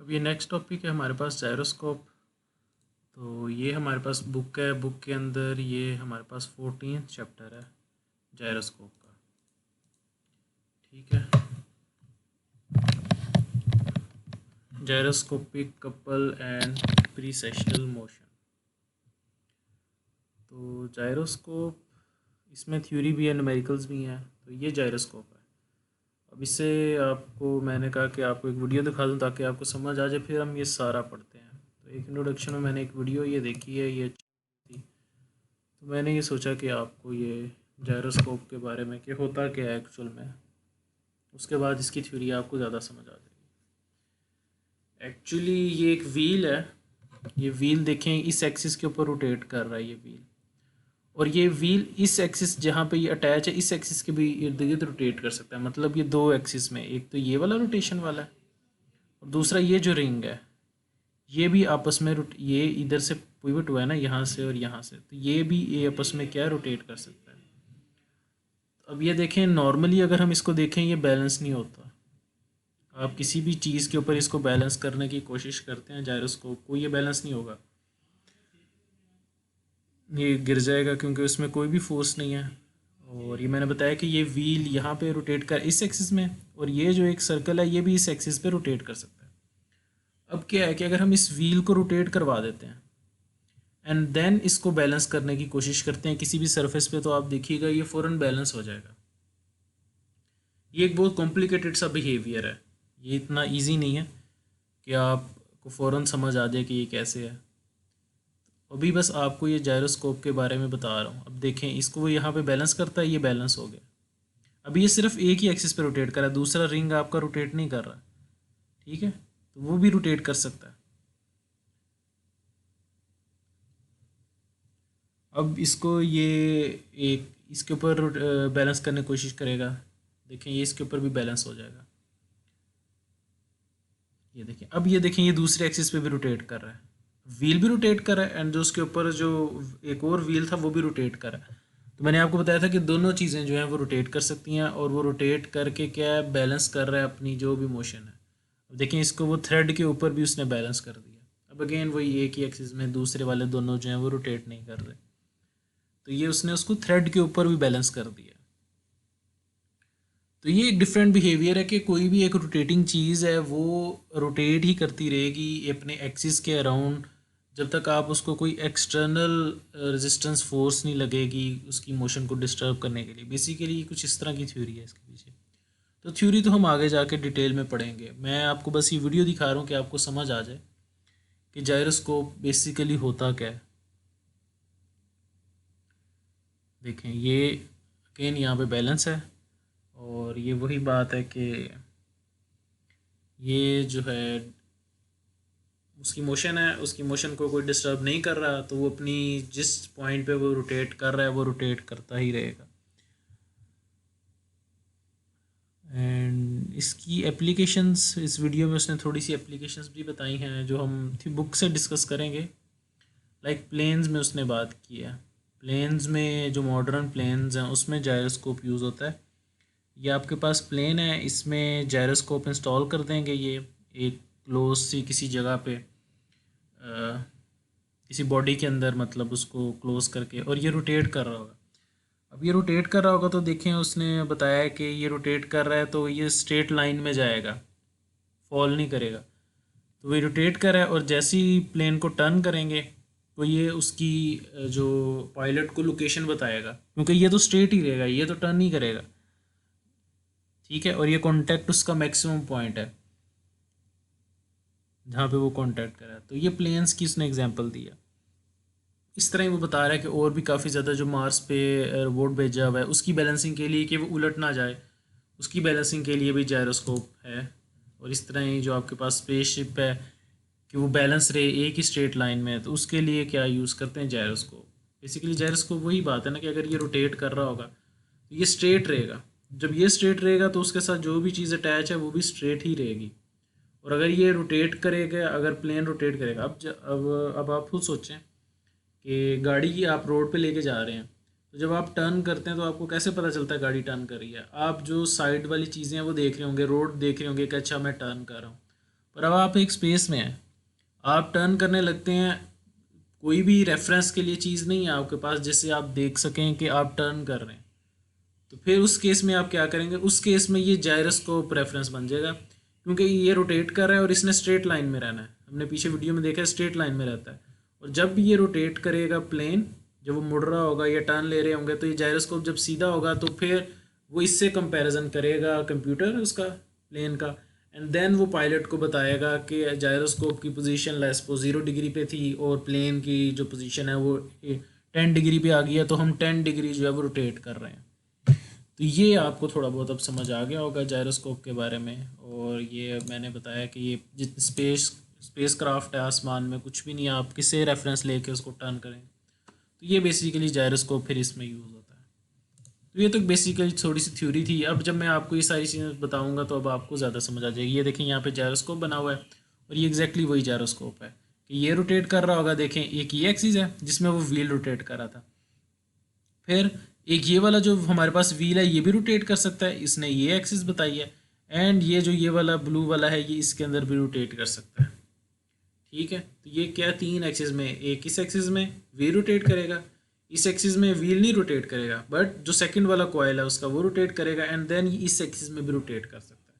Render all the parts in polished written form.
अब ये next topic है हमारे पास जायरोस्कोप। तो ये हमारे पास बुक है, बुक के अंदर ये हमारे पास 14 चैप्टर है जायरोस्कोप का। ठीक है, जायरोस्कोपिक कपल एंड प्रीसेशनल मोशन। तो जायरोस्कोप, इसमें थ्योरी भी है, न्यूमेरिकल्स भी हैं। तो ये जायरोस्कोप है। अब इससे आपको मैंने कहा कि आपको एक वीडियो दिखा दूं ताकि आपको समझ आ जाए, फिर हम ये सारा पढ़ते हैं। तो एक इंट्रोडक्शन में मैंने एक वीडियो ये देखी है, ये अच्छी थी, तो मैंने ये सोचा कि आपको ये जायरोस्कोप के बारे में कि होता क्या है एक्चुअल में, उसके बाद इसकी थ्योरी आपको ज़्यादा समझ आ जाएगी। एक्चुअली ये एक व्हील है। ये व्हील देखें, इस एक्सिस के ऊपर रोटेट कर रहा है ये व्हील, और ये व्हील इस एक्सिस जहाँ पे ये अटैच है, इस एक्सिस के भी इर्द गिर्द रोटेट कर सकता है। मतलब ये दो एक्सिस में, एक तो ये वाला रोटेशन वाला है और दूसरा ये जो रिंग है ये भी आपस में ये इधर से पिवट हुआ है ना, यहाँ से और यहाँ से, तो ये आपस में क्या रोटेट कर सकता है। अब ये देखें, नॉर्मली अगर हम इसको देखें ये बैलेंस नहीं होता। आप किसी भी चीज़ के ऊपर इसको बैलेंस करने की कोशिश करते हैं जायरोस्कोप को, ये बैलेंस नहीं होगा, ये गिर जाएगा क्योंकि उसमें कोई भी फोर्स नहीं है। और ये मैंने बताया कि ये व्हील यहाँ पे रोटेट कर इस एक्सिस में, और ये जो एक सर्कल है ये भी इस एक्सिस पे रोटेट कर सकता है। अब क्या है कि अगर हम इस व्हील को रोटेट करवा देते हैं एंड देन इसको बैलेंस करने की कोशिश करते हैं किसी भी सरफेस पे, तो आप देखिएगा ये फ़ौरन बैलेंस हो जाएगा। ये एक बहुत कॉम्प्लिकेटेड सा बिहेवियर है, ये इतना ईजी नहीं है कि आपको फ़ौरन समझ आ जाए कि ये कैसे है। अभी बस आपको ये जायरोस्कोप के बारे में बता रहा हूँ। अब देखें, इसको वो यहाँ पे बैलेंस करता है, ये बैलेंस हो गया। अभी ये सिर्फ एक ही एक्सिस पे रोटेट कर रहा है, दूसरा रिंग आपका रोटेट नहीं कर रहा। ठीक है, तो वो भी रोटेट कर सकता है। अब इसको ये एक इसके ऊपर बैलेंस करने की कोशिश करेगा, देखें ये इसके ऊपर भी बैलेंस हो जाएगा। ये देखें, अब ये देखें ये दूसरे एक्सिस पे भी रोटेट कर रहा है, व्हील भी रोटेट कर रहा है एंड जो उसके ऊपर जो एक और व्हील था वो भी रोटेट कर रहा है। तो मैंने आपको बताया था कि दोनों चीज़ें जो हैं वो रोटेट कर सकती हैं, और वो रोटेट करके क्या है, बैलेंस कर रहा है अपनी जो भी मोशन है। अब देखें, इसको वो थ्रेड के ऊपर भी उसने बैलेंस कर दिया। अब अगेन वही एक ही एक्सिस में दूसरे वाले दोनों जो हैं वो रोटेट नहीं कर रहे, तो ये उसने उसको थ्रेड के ऊपर भी बैलेंस कर दिया। तो ये एक डिफरेंट बिहेवियर है कि कोई भी एक रोटेटिंग चीज़ है वो रोटेट ही करती रहेगी अपने एक्सिस के अराउंड, जब तक आप उसको कोई एक्सटर्नल रेजिस्टेंस फोर्स नहीं लगेगी उसकी मोशन को डिस्टर्ब करने के लिए। बेसिकली कुछ इस तरह की थ्योरी है इसके पीछे। तो थ्योरी तो हम आगे जाके डिटेल में पढ़ेंगे, मैं आपको बस ये वीडियो दिखा रहा हूँ कि आपको समझ आ जाए कि जायरोस्कोप बेसिकली होता क्या है। देखें, ये अगेन यहाँ पे बैलेंस है, और ये वही बात है कि ये जो है उसकी मोशन है, उसकी मोशन को कोई डिस्टर्ब नहीं कर रहा, तो वो अपनी जिस पॉइंट पे वो रोटेट कर रहा है वो रोटेट करता ही रहेगा। एंड इसकी एप्लीकेशंस इस वीडियो में उसने थोड़ी सी एप्लीकेशंस भी बताई हैं जो हम बुक से डिस्कस करेंगे। लाइक प्लेन्स में उसने बात की है, प्लेन्स में जो मॉडर्न प्लेन्स हैं उसमें जायरोस्कोप यूज़ होता है। ये आपके पास प्लेन है, इसमें जायरोस्कोप इंस्टॉल कर देंगे, ये एक क्लोज सी किसी जगह पे किसी बॉडी के अंदर, मतलब उसको क्लोज करके, और ये रोटेट कर रहा होगा। अब ये रोटेट कर रहा होगा तो देखें उसने बताया है कि ये रोटेट कर रहा है तो ये स्ट्रेट लाइन में जाएगा, फॉल नहीं करेगा। तो ये रोटेट कर रहा है, और जैसे ही प्लेन को टर्न करेंगे तो ये उसकी जो पायलट को लोकेशन बताएगा, क्योंकि ये तो स्ट्रेट ही रहेगा, ये तो टर्न नहीं करेगा। ठीक है, और ये कॉन्टैक्ट उसका मैक्सिमम पॉइंट है जहाँ पे वो कॉन्टैक्ट करा है। तो ये प्लेन्स की उसने एग्जांपल दिया। इस तरह ही वो बता रहा है कि और भी काफ़ी ज़्यादा जो मार्स पे रोबोट भेजा हुआ है उसकी बैलेंसिंग के लिए कि वो उलट ना जाए, उसकी बैलेंसिंग के लिए भी जायरोस्कोप है। और इस तरह ही जो आपके पास स्पेसशिप है कि वो बैलेंस रहे एक ही स्ट्रेट लाइन में, तो उसके लिए क्या यूज़ करते हैं, जायरोस्कोप। बेसिकली जायरोस्कोप वही बात है ना कि अगर ये रोटेट कर रहा होगा तो ये स्ट्रेट रहेगा, जब ये स्ट्रेट रहेगा तो उसके साथ जो भी चीज़ अटैच है वो भी स्ट्रेट ही रहेगी। और अगर ये रोटेट करेगा, अगर प्लेन रोटेट करेगा, अब आप खुद सोचें कि गाड़ी आप रोड पे लेके जा रहे हैं, तो जब आप टर्न करते हैं तो आपको कैसे पता चलता है गाड़ी टर्न कर रही है? आप जो साइड वाली चीज़ें हैं वो देख रहे होंगे, रोड देख रहे होंगे कि अच्छा मैं टर्न कर रहा हूँ, पर अब आप एक स्पेस में हैं, आप टर्न करने लगते हैं, कोई भी रेफरेंस के लिए चीज़ नहीं है आपके पास जिससे आप देख सकें कि आप टर्न कर रहे हैं। तो फिर उस केस में आप क्या करेंगे, उस केस में ये जायरोस्कोप रेफरेंस बन जाएगा, क्योंकि ये रोटेट कर रहा है और इसने स्ट्रेट लाइन में रहना है। हमने पीछे वीडियो में देखा है स्ट्रेट लाइन में रहता है, और जब भी ये रोटेट करेगा प्लेन, जब वो मुड़ रहा होगा या टर्न ले रहे होंगे, तो ये जायरोस्कोप जब सीधा होगा तो फिर वो इससे कंपैरिजन करेगा कंप्यूटर उसका प्लेन का, एंड देन वो पायलट को बताएगा कि जायरोस्कोप की पोजीशन लेस्पो 0 डिग्री पे थी और प्लेन की जो पोजीशन है वो 10 डिग्री पे आ गई है, तो हम 10 डिग्री जो है वो रोटेट कर रहे हैं। तो ये आपको थोड़ा बहुत अब समझ आ गया होगा जायरोस्कोप के बारे में। और ये मैंने बताया कि ये जितनी स्पेस क्राफ्ट है, आसमान में कुछ भी नहीं है, आप किससे रेफरेंस लेके उसको टर्न करें, तो ये बेसिकली जायरोस्कोप फिर इसमें यूज़ होता है। तो ये तो बेसिकली थोड़ी सी थ्योरी थी। अब जब मैं आपको ये सारी चीज़ें बताऊंगा तो अब आपको ज़्यादा समझ आ जाएगी। ये देखें यहाँ पे जायरोस्कोप बना हुआ है और ये एग्जैक्टली वही जायरोस्कोप है कि ये रोटेट कर रहा होगा। देखें एक ये एक्सिस है जिसमें वो व्हील रोटेट कर रहा था, फिर एक ये वाला जो हमारे पास व्हील है ये भी रोटेट कर सकता है, इसने ये एक्सिस बताई है, एंड ये जो ये वाला ब्लू वाला है ये इसके अंदर भी रोटेट कर सकता है। ठीक है, तो ये क्या 3 एक्सिस में, एक इस एक्सिस में व्हील रोटेट करेगा, इस एक्सिस में व्हील नहीं रोटेट करेगा, बट जो सेकंड वाला कॉइल है उसका वो रोटेट करेगा, एंड देन इस एक्सिस में भी रोटेट कर सकता है।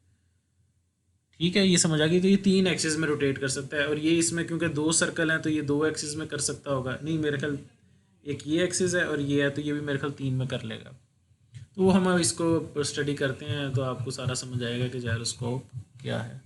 ठीक है, ये समझ आ गई। तो ये 3 एक्सिस में रोटेट कर सकता है, और ये इसमें क्योंकि 2 सर्कल हैं तो ये 2 एक्सिस में कर सकता होगा, नहीं मेरे ख्याल एक ये एक्सिस है और ये है, तो ये भी मेरे ख्याल 3 में कर लेगा। तो वो हम इसको स्टडी करते हैं तो आपको सारा समझ आएगा कि जायरोस्कोप क्या है।